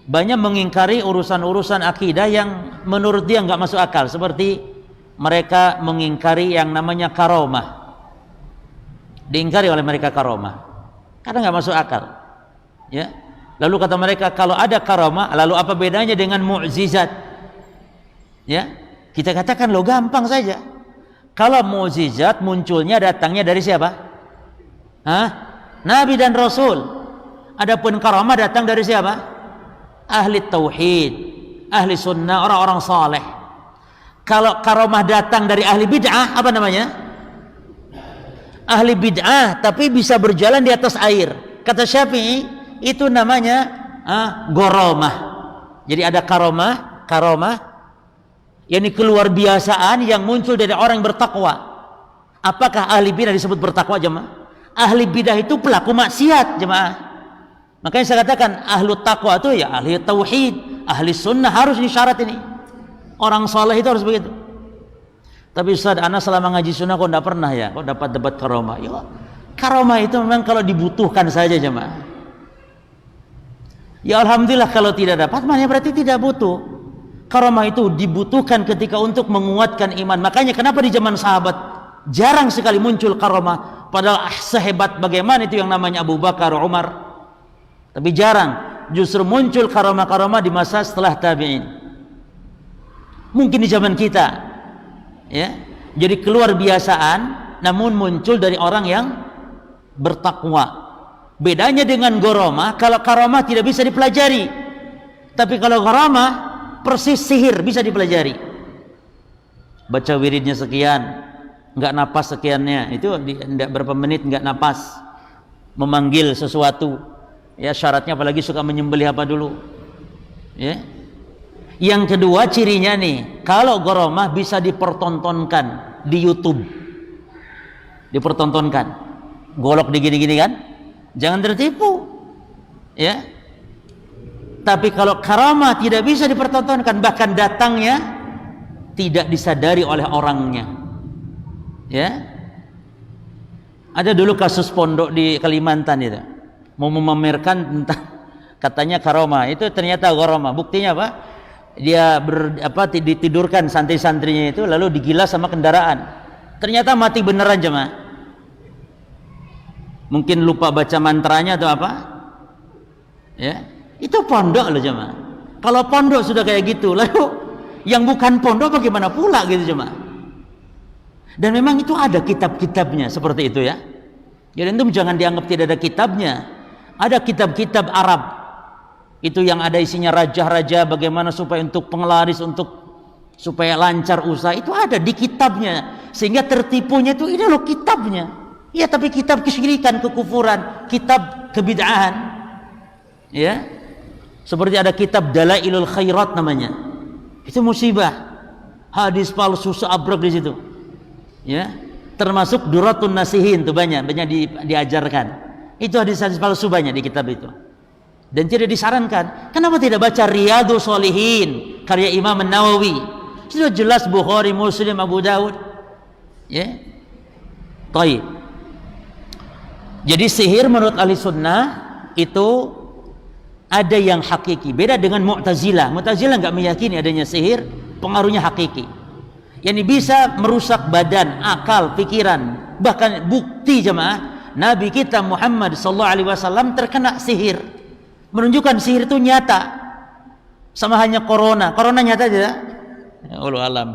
banyak mengingkari urusan-urusan akidah yang menurut dia nggak masuk akal, seperti mereka mengingkari yang namanya karomah. Diingkari oleh mereka karomah karena nggak masuk akal, ya. Lalu kata mereka, kalau ada karomah, lalu apa bedanya dengan mukjizat? Ya, kita katakan lo gampang saja. Kalau mukjizat munculnya datangnya dari siapa? Nabi dan Rasul. Adapun karamah datang dari siapa? Ahli tauhid, ahli sunnah, orang-orang saleh. Kalau karamah datang dari ahli bid'ah, apa namanya? Ahli bid'ah, tapi bisa berjalan di atas air. Kata Syafi'i, itu namanya goromah. Jadi ada karamah, yakni keluar biasaan yang muncul dari orang yang bertakwa. Apakah ahli bidah disebut bertakwa, jemaah? Ahli bidah itu pelaku maksiat, jemaah. Makanya saya katakan ahlu taqwa itu ya ahli tauhid, ahli sunnah, harus ini syarat ini. Orang saleh itu harus begitu. Tapi Ustaz, ana selama ngaji sunnah kok enggak pernah ya kok dapat debat karomah. Ya, karomah itu memang kalau dibutuhkan saja, jemaah. Ya alhamdulillah, kalau tidak dapat maknanya berarti tidak butuh. Karamah itu dibutuhkan ketika untuk menguatkan iman. Makanya kenapa di zaman sahabat jarang sekali muncul karamah, padahal sehebat bagaimana itu yang namanya Abu Bakar, Umar. Tapi jarang, justru muncul karamah-karamah di masa setelah tabi'in. Mungkin di zaman kita, ya, jadi keluar biasaan, namun muncul dari orang yang bertakwa. Bedanya dengan goromah, kalau karamah tidak bisa dipelajari, tapi kalau karamah persis sihir, bisa dipelajari. Baca wiridnya sekian, nggak napas sekiannya, itu tidak berapa menit nggak napas, memanggil sesuatu, ya syaratnya apalagi suka menyembelih apa dulu, ya. Yang kedua cirinya nih, kalau goromah bisa dipertontonkan di YouTube, dipertontonkan, golok digini-gini kan, jangan tertipu, ya. Tapi kalau karamah tidak bisa dipertontonkan, bahkan datangnya tidak disadari oleh orangnya, ya. Ada dulu kasus pondok di Kalimantan itu, mau memamerkan tentang katanya karomah, itu ternyata gharomah. Buktinya apa? Dia ditidurkan santri-santrinya itu, lalu digilas sama kendaraan. Ternyata mati beneran jemaah. Mungkin lupa baca mantranya atau apa? Ya, itu pondok loh jemaah. Kalau pondok sudah kayak gitu, lalu yang bukan pondok bagaimana pula gitu jemaah? Dan memang itu ada kitab-kitabnya seperti itu ya. Jadi itu jangan dianggap tidak ada kitabnya. Ada kitab-kitab Arab. Itu yang ada isinya raja-raja bagaimana supaya untuk penglaris, supaya lancar usaha, itu ada di kitabnya. Sehingga tertipunya itu ini loh kitabnya. Ya, tapi kitab kesyirikan, kekufuran, kitab kebid'ahan. Ya. Seperti ada kitab Dalailul Khairat namanya. Itu musibah. Hadis palsu seabrek di situ. Ya, termasuk Duratun Nasihin itu banyak diajarkan. Itu hadis-hadis palsu banyak di kitab itu. Dan tidak disarankan. Kenapa tidak baca Riyadhus Shalihin karya Imam An-Nawawi? Sudah jelas Bukhari, Muslim, Abu Dawud. Ya. Baik. Jadi sihir menurut ahli sunnah itu ada yang hakiki. Beda dengan Mu'tazilah. Mu'tazilah enggak meyakini adanya sihir, pengaruhnya hakiki. Yani bisa merusak badan, akal, pikiran. Bahkan bukti jemaah, Nabi kita Muhammad sallallahu alaihi wasallam terkena sihir. Menunjukkan sihir itu nyata. Sama hanya corona. Corona nyata tidak? Ya Allah alam.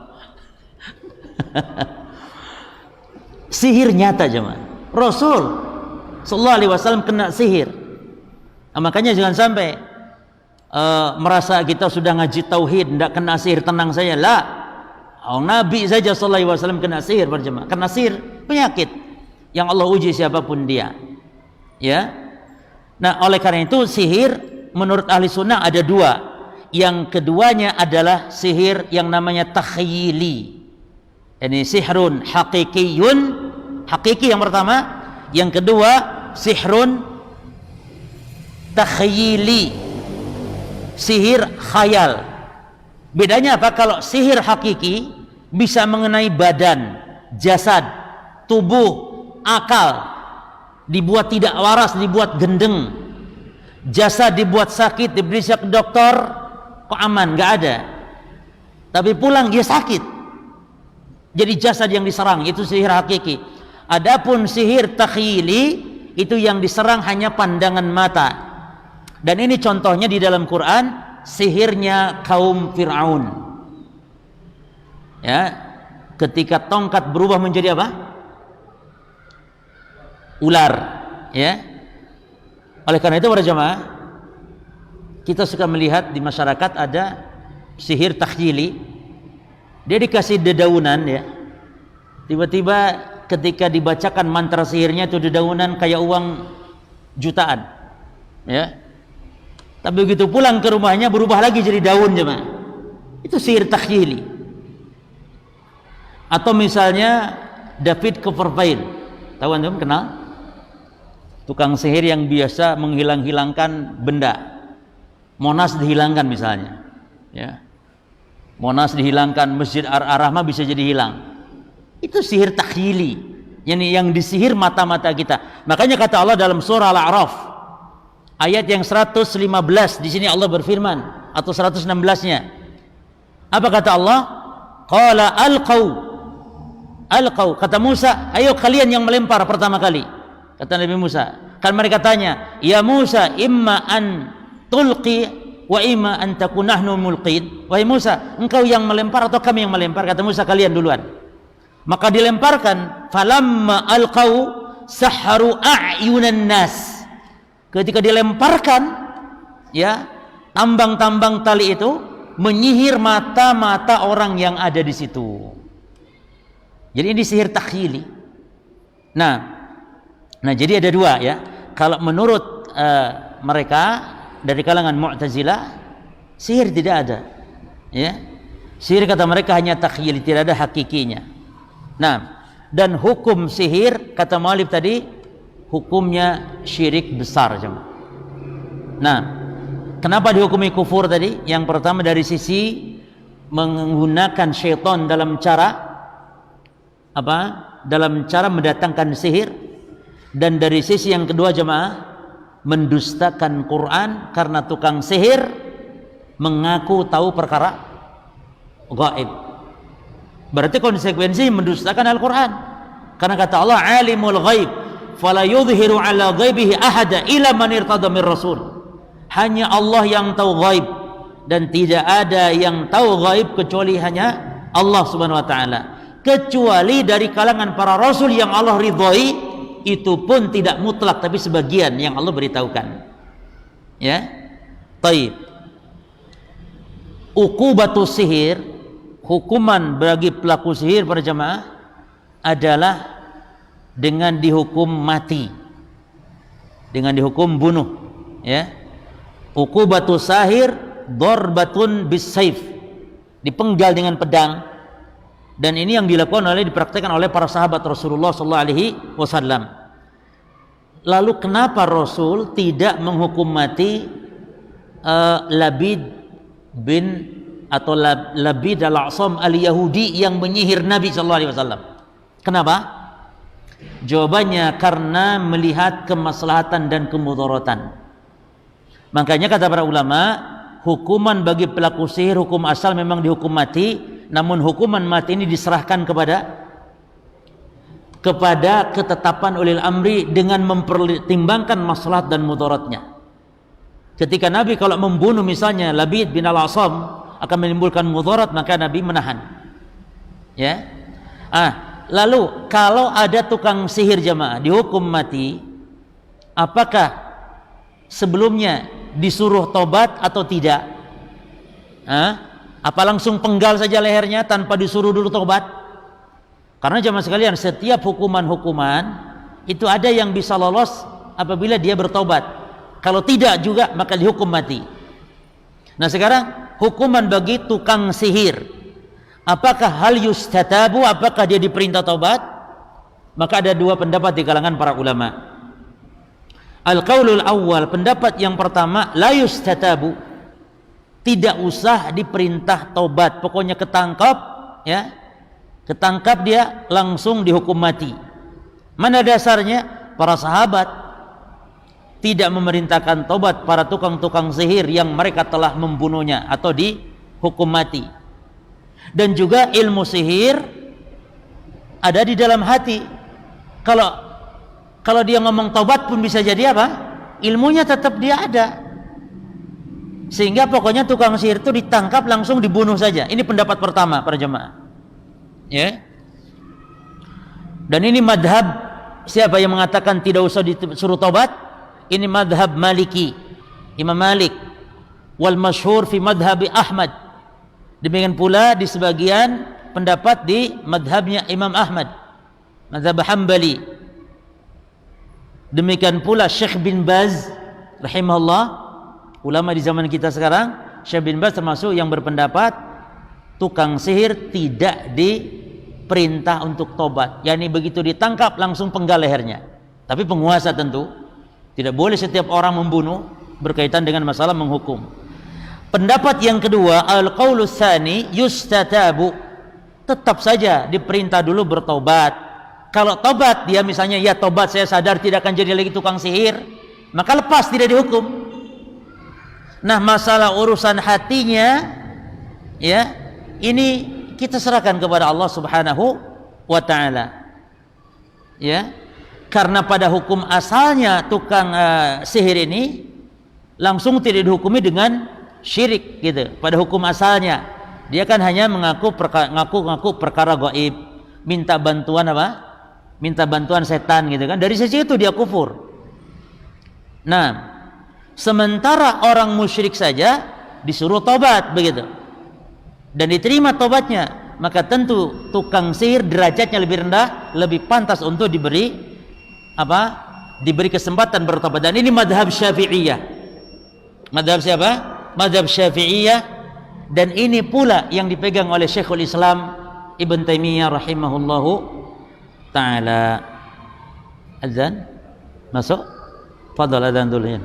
Sihir nyata jemaah. Rasul sallallahu alaihi wasallam kena sihir. Nah, makanya jangan sampai merasa kita sudah ngaji tauhid tidak kena sihir, tenang saja. Lah. Nabi saja sallallahu alaihi wasallam kena sihir berjemaah. Kena sihir, penyakit yang Allah uji siapapun dia. Ya. Nah, oleh karena itu sihir menurut ahli sunnah ada dua. Yang keduanya adalah sihir yang namanya takhyili. Ini sihrun hakikiyun, hakiki yang pertama. Yang kedua sihrun takhyili, sihir khayal. Bedanya apa? Kalau sihir hakiki bisa mengenai badan, jasad, tubuh, akal, dibuat tidak waras, dibuat gendeng, jasad dibuat sakit, diperiksa ke dokter, kok aman, nggak ada. Tapi pulang dia sakit. Jadi jasad yang diserang itu sihir hakiki. Adapun sihir takhyili itu yang diserang hanya pandangan mata. Dan ini contohnya di dalam Quran. Sihirnya kaum Fir'aun, ya, ketika tongkat berubah menjadi apa? Ular, ya. Oleh karena itu para jemaah, kita suka melihat di masyarakat ada sihir takhyili. Dia dikasih dedaunan, ya. Tiba-tiba ketika dibacakan mantra sihirnya itu dedaunan kayak uang jutaan, ya. Tapi begitu pulang ke rumahnya berubah lagi jadi daun jemaah. Itu sihir takhyili. Atau misalnya David Copperfield. Tahu antum kenal? Tukang sihir yang biasa menghilang-hilangkan benda. Monas dihilangkan misalnya. Ya. Monas dihilangkan, Masjid Ar-Rahmah bisa jadi hilang. Itu sihir takhyili. Yang disihir mata-mata kita. Makanya kata Allah dalam surah Al-A'raf ayat yang 115 di sini Allah berfirman atau 116-nya. Apa kata Allah? Qala alqau. Kata Musa, ayo kalian yang melempar pertama kali. Kata Nabi Musa. Kan mereka tanya, "Ya Musa, imma an tulqi wa imma an takuna nahnu mulqin." Wahai Musa, engkau yang melempar atau kami yang melempar? Kata Musa, kalian duluan. Maka dilemparkan, falamma alqau sahharu a'yunan nas. Ketika dilemparkan, ya, tambang-tambang tali itu menyihir mata-mata orang yang ada di situ. Jadi ini sihir takhyili. Nah, jadi ada dua, ya. Kalau menurut mereka dari kalangan Mu'tazilah, sihir tidak ada, ya. Sihir kata mereka hanya takhyili, tidak ada hakikinya. Nah, dan hukum sihir kata mu'allif tadi hukumnya syirik besar. Nah, kenapa dihukumi kufur tadi? Yang pertama dari sisi menggunakan syaitan dalam cara apa? Dalam cara mendatangkan sihir. Dan dari sisi yang kedua jemaah, mendustakan Quran karena tukang sihir mengaku tahu perkara gaib. Berarti konsekuensi mendustakan Al-Quran. Karena kata Allah, alimul ghaib fala yudhiru ala ghaibihi ahada illa man irtada mir rasul. Hanya Allah yang tahu ghaib, dan tidak ada yang tahu ghaib kecuali hanya Allah Subhanahu wa taala. Kecuali dari kalangan para rasul yang Allah ridhoi, itu pun tidak mutlak, tapi sebagian yang Allah beritahukan. Ya. Taib. Uqubatus sihir, hukuman bagi pelaku sihir para jemaah adalah dengan dihukum mati, dengan dihukum bunuh. Ya. Uqubatus sahir darbatun bisayf, dipenggal dengan pedang. Dan ini yang dipraktikkan oleh para sahabat Rasulullah sallallahu alaihi wasallam. Lalu kenapa Rasul tidak menghukum mati Labid bin atau Labid al-A'sam al-Yahudi yang menyihir Nabi sallallahu alaihi wasallam? Kenapa? Jawabannya karena melihat kemaslahatan dan kemudaratan. Makanya kata para ulama, hukuman bagi pelaku sihir, hukum asal memang dihukum mati, namun hukuman mati ini diserahkan kepada ketetapan ulil amri dengan mempertimbangkan maslahat dan mudaratnya. Ketika Nabi kalau membunuh misalnya Labid bin al-A'sam akan menimbulkan mudarat, maka Nabi menahan. Ya. Lalu kalau ada tukang sihir jemaah dihukum mati, apakah sebelumnya disuruh tobat atau tidak? Apa langsung penggal saja lehernya tanpa disuruh dulu tobat? Karena jemaah sekalian, setiap hukuman-hukuman itu ada yang bisa lolos apabila dia bertobat. Kalau tidak juga maka dihukum mati. Nah sekarang hukuman bagi tukang sihir, apakah hal yustatabu, apakah dia diperintah tobat? Maka ada dua pendapat di kalangan para ulama. Al-qaulul awal, pendapat yang pertama, la yustatabu, tidak usah diperintah tobat, pokoknya ketangkap, ya, ketangkap dia langsung dihukum mati. Mana dasarnya? Para sahabat tidak memerintahkan tobat para tukang-tukang sihir yang mereka telah membunuhnya atau dihukum mati. Dan juga ilmu sihir ada di dalam hati. Kalau dia ngomong tobat pun bisa jadi apa? Ilmunya tetap dia ada. Sehingga pokoknya tukang sihir itu ditangkap langsung dibunuh saja. Ini pendapat pertama para jemaah. Ya. Dan ini madhab siapa yang mengatakan tidak usah disuruh tobat? Ini madhab Maliki, Imam Malik. Wal masyhur fi madhabi Ahmad. Demikian pula di sebagian pendapat di madhabnya Imam Ahmad, madhab Hambali. Demikian pula Syekh bin Baz rahimahullah, ulama di zaman kita sekarang. Syekh bin Baz termasuk yang berpendapat tukang sihir tidak diperintah untuk tobat, yakni begitu ditangkap langsung penggal lehernya. Tapi penguasa tentu tidak boleh setiap orang membunuh berkaitan dengan masalah menghukum. Pendapat yang kedua, al-qaulus tsani yustatabu, tetap saja diperintah dulu bertobat. Kalau tobat dia misalnya, ya tobat saya sadar tidak akan jadi lagi tukang sihir, maka lepas, tidak dihukum. Nah masalah urusan hatinya, ya ini kita serahkan kepada Allah Subhanahu wa ta'ala. Ya, karena pada hukum asalnya tukang sihir ini langsung tidak dihukumi dengan syirik gitu. Pada hukum asalnya dia kan hanya mengaku perkara gaib, minta bantuan apa? Minta bantuan setan gitu kan. Dari sisi itu dia kufur. Nah, sementara orang musyrik saja disuruh tobat begitu, dan diterima tobatnya, maka tentu tukang sihir derajatnya lebih rendah, lebih pantas untuk diberi apa? Diberi kesempatan bertobat. Dan ini madhab Syafi'iyah. Madhab siapa? Madhab Syafi'iyah. Dan ini pula yang dipegang oleh Syekhul Islam Ibn Taimiyah rahimahullahu ta'ala. Azan masuk? Fadhal azan dulu ya.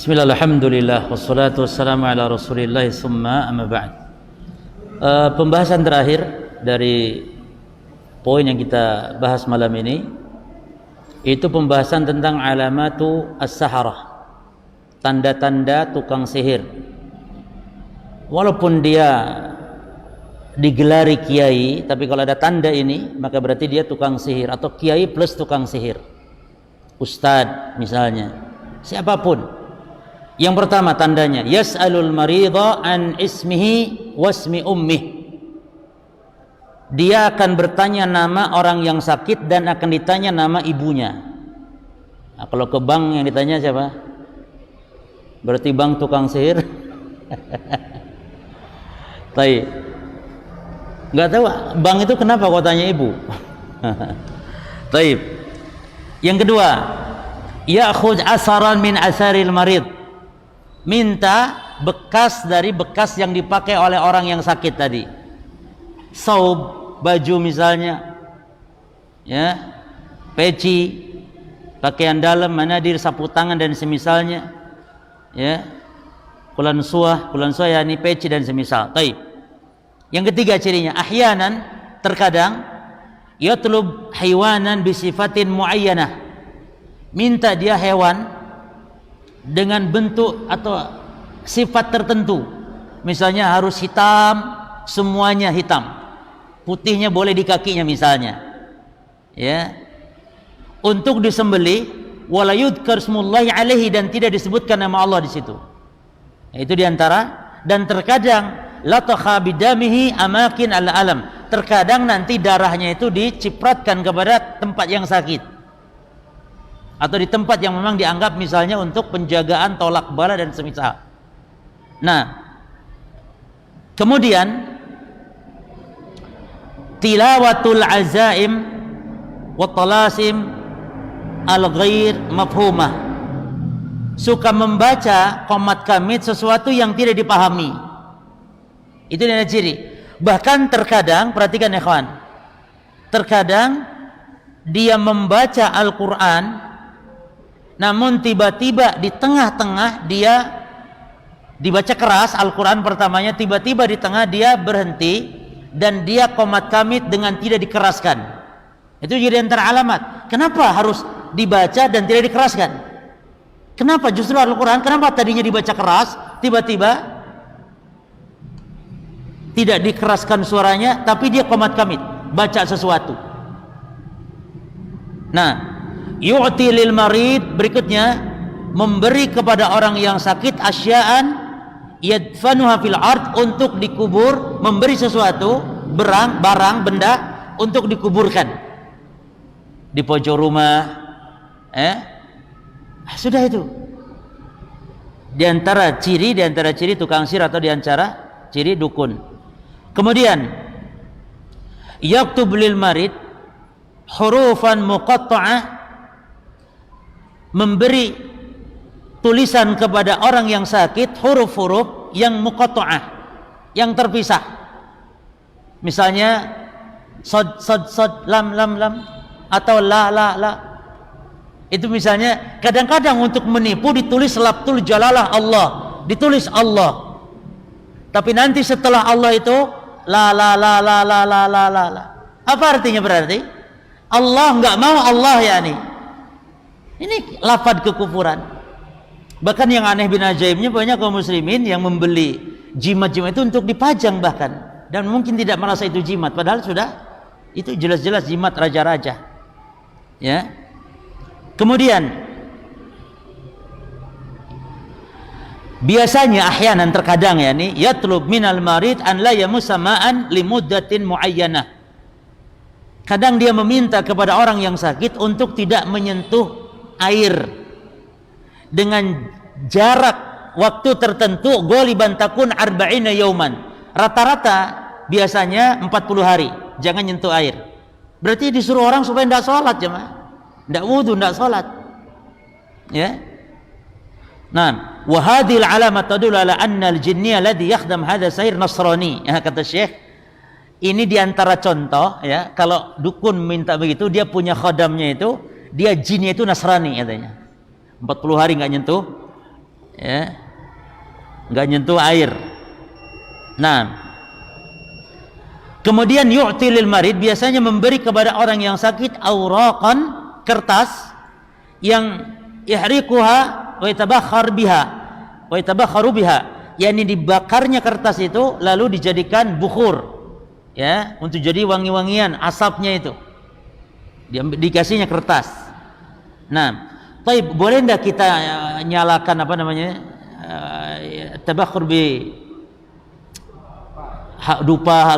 Bismillah, alhamdulillah, wassalatu wassalamu ala rasulillah, summa amma ba'd. Pembahasan terakhir dari poin yang kita bahas malam ini, itu pembahasan tentang alamatu as-saharah, tanda-tanda tukang sihir. Walaupun dia digelari kiai, tapi kalau ada tanda ini, maka berarti dia tukang sihir, atau kiai plus tukang sihir, ustadz misalnya, siapapun. Yang pertama tandanya, yas'alul maridha an ismihi wasmi ummih. Dia akan bertanya nama orang yang sakit dan akan ditanya nama ibunya. Nah, kalau ke bank yang ditanya siapa? Berarti bank tukang sihir. Tapi nggak tahu bank itu kenapa kau tanya ibu. Taib. Yang kedua, ya'khudh asaran min asaril marid. Minta bekas dari bekas yang dipakai oleh orang yang sakit tadi. Saub, baju misalnya, ya, peci, pakaian dalam, manadir, sapu tangan dan semisalnya, ya, kulan suah ya, ini peci dan semisal. Taib. Yang ketiga cirinya, ahyanan, terkadang yatlub haywanan bisifatin muayyanah. Minta dia hewan dengan bentuk atau sifat tertentu. Misalnya harus hitam, semuanya hitam. Putihnya boleh di kakinya misalnya. Ya. Untuk disembelih, wala yudhkar smullahi alaihi, dan tidak disebutkan nama Allah di situ. Itu diantara. Dan terkadang latakha bidamihi amakin al-alam. Terkadang nanti darahnya itu dicipratkan kepada tempat yang sakit, atau di tempat yang memang dianggap misalnya untuk penjagaan tolak bala dan semisal. Nah, kemudian tilawatul azaim wa talasim al-ghair mafhumah. Suka membaca qomat kamit sesuatu yang tidak dipahami. Itu dia ciri. Bahkan terkadang, perhatikan ikhwan, terkadang dia membaca Al-Quran, namun tiba-tiba di tengah-tengah dia dibaca keras Al-Quran pertamanya, tiba-tiba di tengah dia berhenti dan dia qomat kamit dengan tidak dikeraskan. Itu jadi antara alamat. Kenapa harus dibaca dan tidak dikeraskan? Kenapa justru Al-Quran, kenapa tadinya dibaca keras, tiba-tiba tidak dikeraskan suaranya, tapi dia qomat kamit, baca sesuatu. Nah, yu'ti lil marid, berikutnya memberi kepada orang yang sakit asya'an yadfanuha fil ard, untuk dikubur, memberi sesuatu barang benda untuk dikuburkan di pojok rumah, sudah itu di antara ciri tukang sihir, atau di antara ciri dukun. Kemudian yaktub lil marid hurufan muqatta'ah, memberi tulisan kepada orang yang sakit huruf-huruf yang muqatta'ah, yang terpisah. Misalnya sad lam atau la. Itu misalnya kadang-kadang untuk menipu ditulis lafzul jalalah Allah, ditulis Allah. Tapi nanti setelah Allah itu la. Apa artinya berarti? Allah enggak mau Allah, yakni ini lafaz kekufuran. Bahkan yang aneh bin ajaibnya, banyak kaum muslimin yang membeli jimat-jimat itu untuk dipajang bahkan, dan mungkin tidak merasa itu jimat, padahal sudah itu jelas-jelas jimat raja-raja. Ya. Kemudian biasanya ahyanan, terkadang yakni yatlub minal marid an la yamusama'an limuddatin muayyanah. Kadang dia meminta kepada orang yang sakit untuk tidak menyentuh air dengan jarak waktu tertentu, ghaliban takun arba'ina yauman. Rata-rata biasanya 40 hari jangan nyentuh air. Berarti disuruh orang supaya tidak sholat, jemaah, tidak wudu, tidak sholat. Ya. Nah, wa hadhil alamat tadullu ala anna al-jinni alladhi yakhdam hadha sahir nasrani. Ya, kata Syekh, ini diantara contoh, ya, kalau dukun minta begitu, dia punya khodamnya itu, dia jinnya itu Nasrani katanya. 40 hari nggak nyentuh ya, nggak nyentuh air. Nah, kemudian yu'ti lil marid, biasanya memberi kepada orang yang sakit awraqan, kertas yang yahriquha wa yatabakharu biha, yakni dibakarnya kertas itu lalu dijadikan bukhur, ya, untuk jadi wangi-wangian asapnya itu. Dikasihnya kertas. Nah, baik, boleh enggak kita nyalakan apa namanya? Tabakhur bi dupa,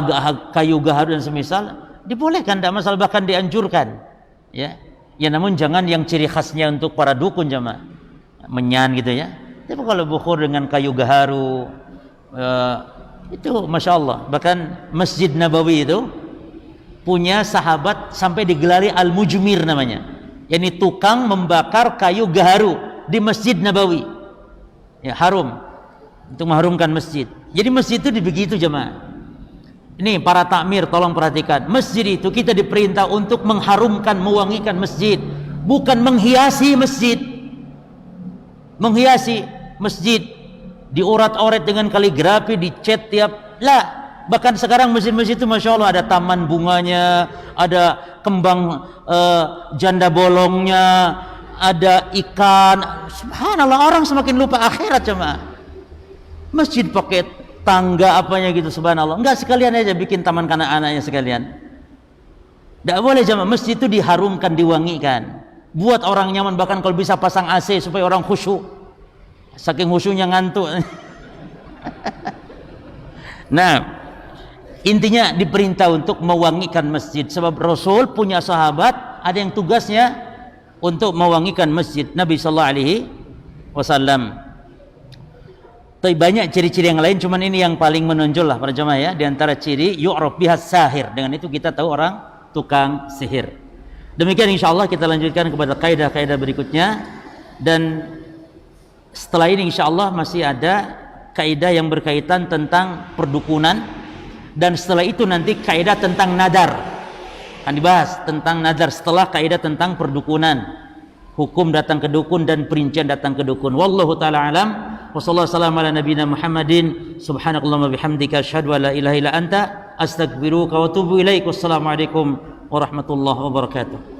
kayu gaharu dan semisal, dibolehkan, tidak masalah, bahkan dianjurkan, ya. Ya, namun jangan yang ciri khasnya untuk para dukun jemaah, menyan gitu ya. Tapi kalau bukhur dengan kayu gaharu, itu masya Allah. Bahkan Masjid Nabawi itu punya sahabat sampai digelari Al-Mujmir namanya, yakni tukang membakar kayu gaharu di Masjid Nabawi, ya, harum, untuk mengharumkan masjid. Jadi masjid itu begitu jemaah. Ini para takmir tolong perhatikan, masjid itu kita diperintah untuk mengharumkan, mewangikan masjid, bukan menghiasi masjid. Menghiasi masjid, diorat-oret dengan kaligrafi, dicat tiap lah. Bahkan sekarang masjid-masjid itu masya Allah ada taman bunganya, ada kembang janda bolongnya, ada ikan. Subhanallah, orang semakin lupa akhirat cuma. Masjid pakai tangga apanya gitu, subhanallah. Enggak, sekalian aja bikin taman kanak-kanaknya sekalian. Tidak boleh jemaah, masjid itu diharumkan, diwangikan, buat orang nyaman. Bahkan kalau bisa pasang AC supaya orang khusyuk, saking khusyuknya ngantuk. Nah, intinya diperintah untuk mewangikan masjid, sebab Rasul punya sahabat ada yang tugasnya untuk mewangikan masjid Nabi sallallahu alaihi wasallam. Tapi banyak ciri-ciri yang lain, cuman ini yang paling menonjol lah para jemaah ya. Di antara ciri yu'raf bihas sahir, dengan itu kita tahu orang tukang sihir. Demikian insyaallah kita lanjutkan kepada kaidah-kaidah berikutnya, dan setelah ini insyaallah masih ada kaidah yang berkaitan tentang perdukunan, dan setelah itu nanti kaidah tentang nadar akan dibahas, tentang nadar setelah kaidah tentang perdukunan, hukum datang ke dukun dan perincian datang ke dukun. Wallahu taala alam. Wassallallahu ala nabiyina Muhammadin. Subhanakallahumma bihamdika asyhadu an la ilaha illa anta astaghfiruka wa atubu ilaik. Wassalamualaikum warahmatullahi wabarakatuh.